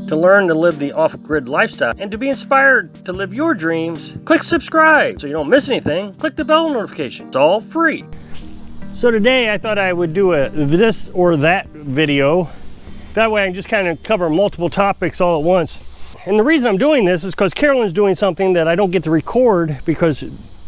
to learn to live the off-grid lifestyle and to be inspired to live your dreams, click subscribe so you don't miss anything. Click the bell notification. It's all free. So today I thought I would do a this or that video. That way I can just kind of cover multiple topics all at once. And the reason I'm doing this is because Carolyn's doing something that I don't get to record because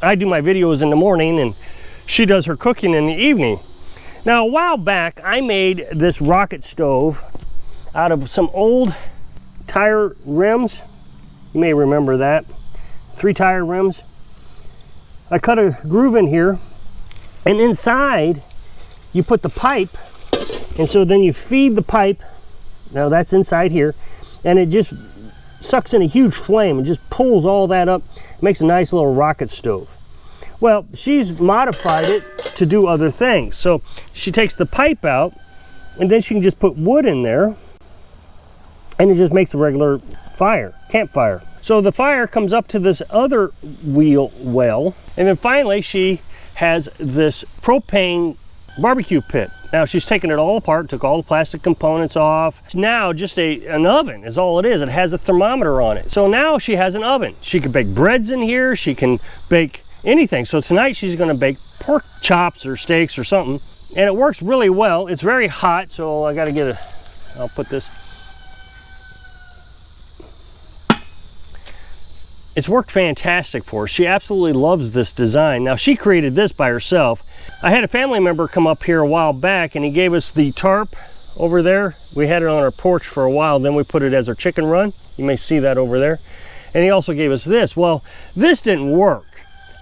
I do my videos in the morning and she does her cooking in the evening. Now, a while back, I made this rocket stove out of some old tire rims. You may remember that. 3 tire rims. I cut a groove in here, and inside you put the pipe, and so then you feed the pipe. Now that's inside here, and it just sucks in a huge flame and just pulls all that up, makes a nice little rocket stove. Well, she's modified it to do other things. So she takes the pipe out, and then she can just put wood in there, and it just makes a regular fire, campfire. So the fire comes up to this other wheel well, and then finally she has this propane barbecue pit. Now she's taken it all apart, took all the plastic components off. It's now just an oven is all it is. It has a thermometer on it. So now she has an oven. She can bake breads in here. She can bake anything. So tonight she's going to bake pork chops or steaks or something, and it works really well. It's very hot, so I got to get I'll put this. It's worked fantastic for her. She absolutely loves this design. Now she created this by herself. I had a family member come up here a while back and he gave us the tarp over there. We had it on our porch for a while, then we put it as our chicken run. You may see that over there. And he also gave us this. Well, this didn't work.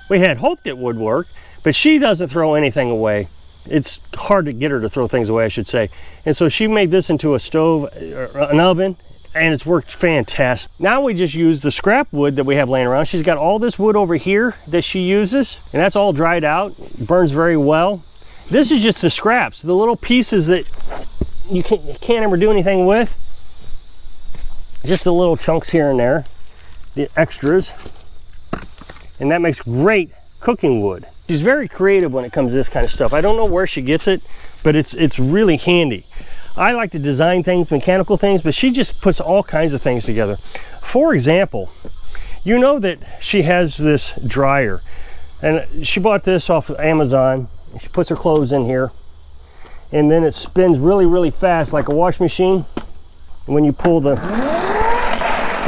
We had hoped it would work, but she doesn't throw anything away. It's hard to get her to throw things away, I should say. And so she made this into a stove, an oven, and it's worked fantastic. Now we just use the scrap wood that we have laying around. She's got all this wood over here that she uses, and that's all dried out, burns very well. This is just the scraps, the little pieces that you can't ever do anything with. Just the little chunks here and there, the extras. And that makes great cooking wood. She's very creative when it comes to this kind of stuff. I don't know where she gets it, but it's really handy. I like to design things, mechanical things, but she just puts all kinds of things together. For example, you know that she has this dryer, and she bought this off of Amazon. She puts her clothes in here, and then it spins really, really fast like a wash machine. And when you pull the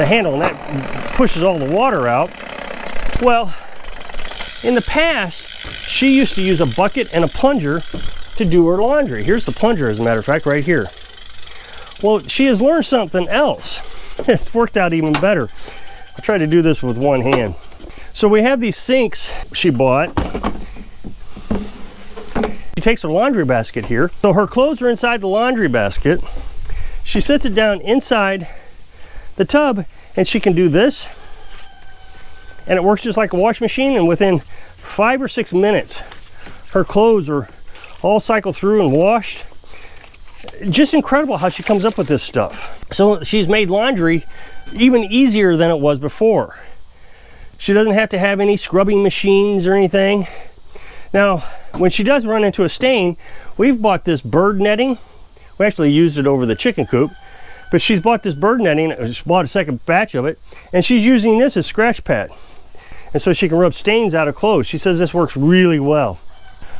handle, and that pushes all the water out. Well, in the past, she used to use a bucket and a plunger to do her laundry. Here's the plunger, as a matter of fact, right here. Well, she has learned something else. It's worked out even better. I'll try to do this with one hand. So we have these sinks she bought. She takes her laundry basket here. So her clothes are inside the laundry basket. She sets it down inside the tub, and she can do this. And it works just like a wash machine, and within 5 or 6 minutes, her clothes are all cycled through and washed. Just incredible how she comes up with this stuff. So she's made laundry even easier than it was before. She doesn't have to have any scrubbing machines or anything. Now, when she does run into a stain, we've bought this bird netting. We actually used it over the chicken coop, but she's bought this bird netting. She bought a second batch of it, and she's using this as scratch pad. And so she can rub stains out of clothes. She says this works really well.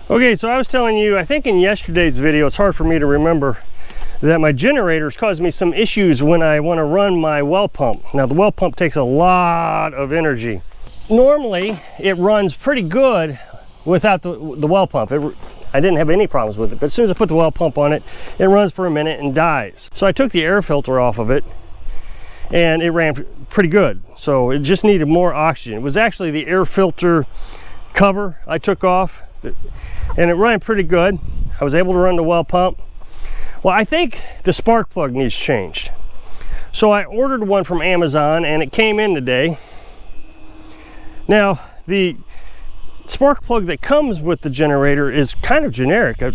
Okay, so I was telling you, I think in yesterday's video, it's hard for me to remember, that my generators caused me some issues when I want to run my well pump. Now the well pump takes a lot of energy. Normally it runs pretty good without the well pump. I didn't have any problems with it, but as soon as I put the well pump on it, it runs for a minute and dies. So I took the air filter off of it, and it ran pretty good. So it just needed more oxygen. It was actually the air filter cover I took off, and it ran pretty good. I was able to run the well pump. Well, I think the spark plug needs changed. So I ordered one from Amazon, and it came in today. Now, the spark plug that comes with the generator is kind of generic. I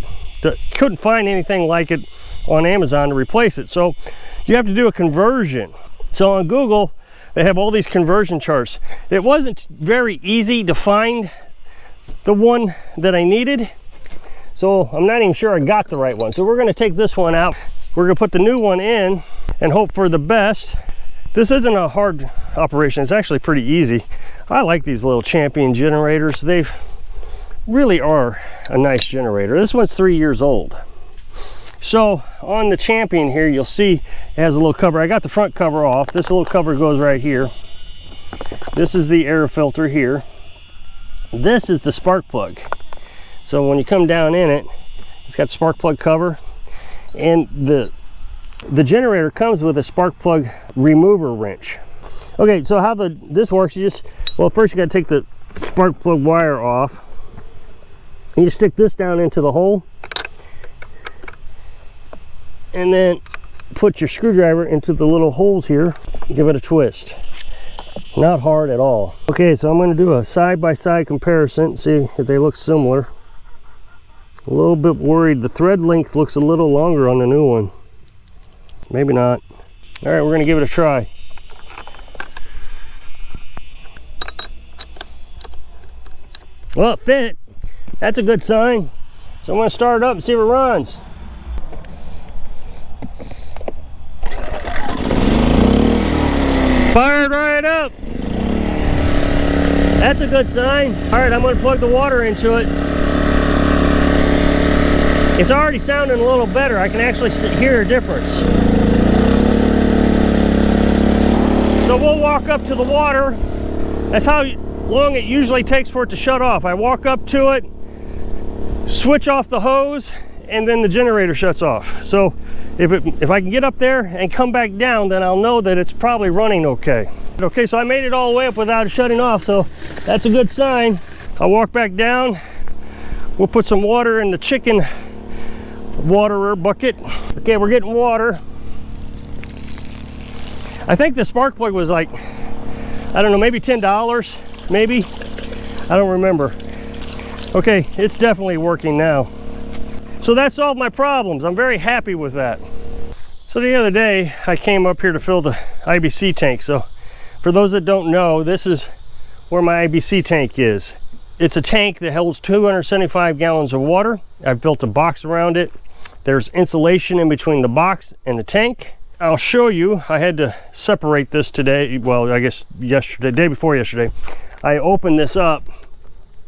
couldn't find anything like it on Amazon to replace it. So you have to do a conversion. So on Google, they have all these conversion charts. It wasn't very easy to find the one that I needed. So I'm not even sure I got the right one. So we're going to take this one out. We're going to put the new one in, and hope for the best. This isn't a hard operation. It's actually pretty easy. I like these little Champion generators. They really are a nice generator. This one's 3 years old. So on the Champion here, you'll see it has a little cover. I got the front cover off. This little cover goes right here. This is the air filter here. This is the spark plug. So when you come down in it, it's got the spark plug cover, and the generator comes with a spark plug remover wrench. Okay, so how this works, you just, well, first you got to take the spark plug wire off. You just stick this down into the hole, and then put your screwdriver into the little holes here. Give it a twist. Not hard at all. Okay, so I'm going to do a side-by-side comparison, see if they look similar. A little bit worried the thread length looks a little longer on the new one. Maybe not. All right, we're going to give it a try. Well, it fit. That's a good sign. So I'm going to start it up and see if it runs. Fired right up. That's a good sign. All right, I'm going to plug the water into it. It's already sounding a little better. I can actually hear a difference. So we'll walk up to the water. That's how long it usually takes for it to shut off. I walk up to it, switch off the hose, and then the generator shuts off. So if I can get up there and come back down, then I'll know that it's probably running okay. Okay, so I made it all the way up without it shutting off, so that's a good sign. I'll walk back down. We'll put some water in the chicken waterer bucket. Okay, we're getting water. I think the spark plug was like, I don't know, maybe $10, maybe. I don't remember. Okay, it's definitely working now. So that solved my problems. I'm very happy with that. So the other day, I came up here to fill the IBC tank. So for those that don't know, this is where my IBC tank is. It's a tank that holds 275 gallons of water. I've built a box around it. There's insulation in between the box and the tank. I'll show you. I had to separate this today. Well, I guess yesterday, day before yesterday, I opened this up.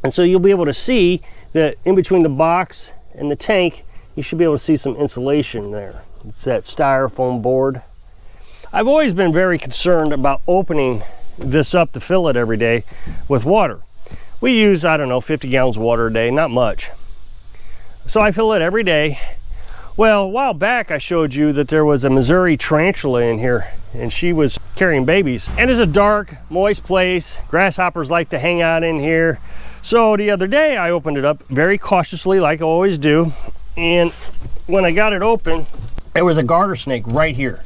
And so you'll be able to see that in between the box and the tank, you should be able to see some insulation there. It's that styrofoam board. I've always been very concerned about opening this up to fill it every day with water. We use, I don't know, 50 gallons of water a day, not much. So I fill it every day. Well, a while back I showed you that there was a Missouri tarantula in here, and she was carrying babies. And it's a dark, moist place. Grasshoppers like to hang out in here. So the other day I opened it up very cautiously, like I always do. And when I got it open, there was a garter snake right here.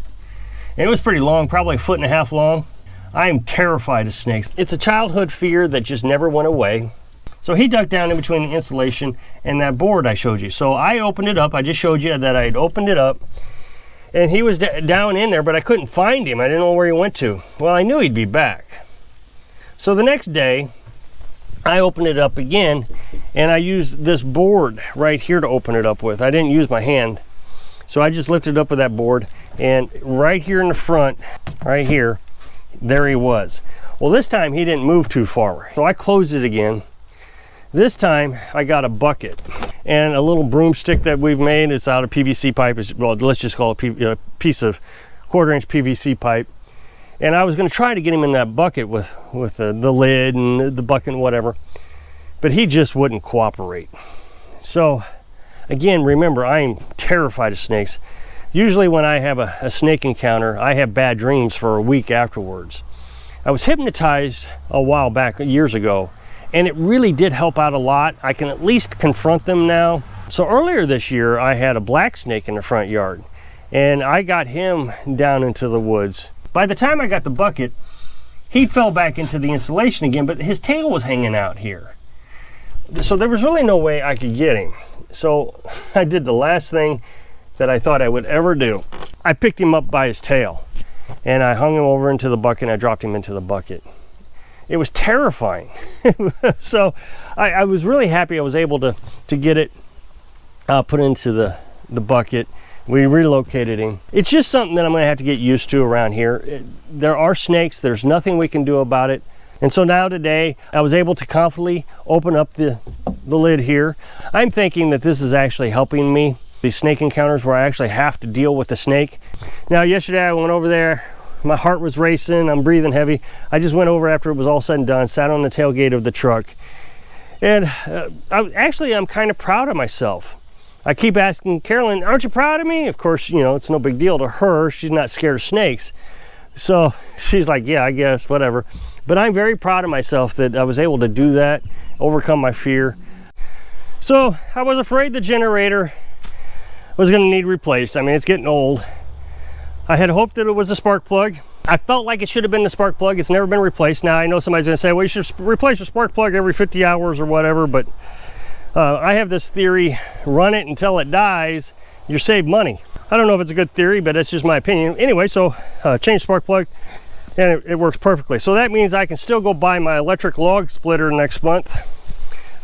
And it was pretty long, probably 1.5 feet long. I am terrified of snakes. It's a childhood fear that just never went away. So he ducked down in between the insulation and that board I showed you. So I opened it up. I just showed you that I had opened it up. And he was down in there, but I couldn't find him. I didn't know where he went to. Well, I knew he'd be back. So the next day, I opened it up again, and I used this board right here to open it up with. I didn't use my hand. So I just lifted up with that board, and right here in the front, right here, there he was. Well, this time he didn't move too far. So I closed it again. This time I got a bucket and a little broomstick that we've made. It's out of PVC pipe. Well, let's just call it a piece of 1/4-inch PVC pipe. And I was going to try to get him in that bucket with the lid and the bucket and whatever, but he just wouldn't cooperate. So again, remember, I am terrified of snakes. Usually when I have a snake encounter, I have bad dreams for a week afterwards. I was hypnotized a while back, years ago, and it really did help out a lot. I can at least confront them now. So earlier this year, I had a black snake in the front yard, and I got him down into the woods. By the time I got the bucket, he fell back into the insulation again, but his tail was hanging out here. So there was really no way I could get him. So I did the last thing that I thought I would ever do. I picked him up by his tail, and I hung him over into the bucket, and I dropped him into the bucket. It was terrifying. So I was really happy I was able to get it put into the bucket. We relocated him. It's just something that I'm gonna have to get used to around here. There are snakes, there's nothing we can do about it. And so now today, I was able to confidently open up the lid here. I'm thinking that this is actually helping me. These snake encounters where I actually have to deal with the snake. Now yesterday I went over there, my heart was racing, I'm breathing heavy. I just went over after it was all said and done, sat on the tailgate of the truck. And I'm kind of proud of myself. I keep asking Carolyn, aren't you proud of me? Of course, you know, it's no big deal to her. She's not scared of snakes. So she's like, yeah, I guess, whatever. But I'm very proud of myself that I was able to do that, overcome my fear. So I was afraid the generator was gonna need replaced. I mean, it's getting old. I had hoped that it was a spark plug. I felt like it should have been the spark plug. It's never been replaced. Now I know somebody's gonna say, well, you should replace your spark plug every 50 hours or whatever, but I have this theory, run it until it dies, you save money. I don't know if it's a good theory, but that's just my opinion. Anyway, so change spark plug, and it works perfectly. So that means I can still go buy my electric log splitter next month.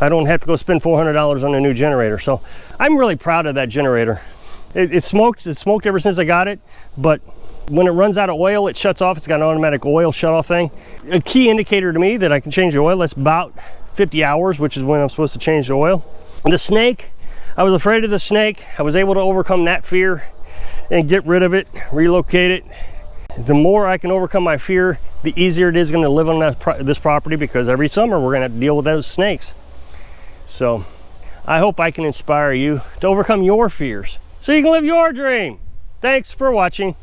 I don't have to go spend $400 on a new generator. So I'm really proud of that generator. It's smoked ever since I got it, but when it runs out of oil, it shuts off. It's got an automatic oil shut off thing. A key indicator to me that I can change the oil, that's about 50 hours, which is when I'm supposed to change the oil. And the snake, I was afraid of the snake. I was able to overcome that fear and get rid of it, relocate it. The more I can overcome my fear, the easier it is going to live on this property, because every summer we're going to have to deal with those snakes. So I hope I can inspire you to overcome your fears so you can live your dream. Thanks for watching.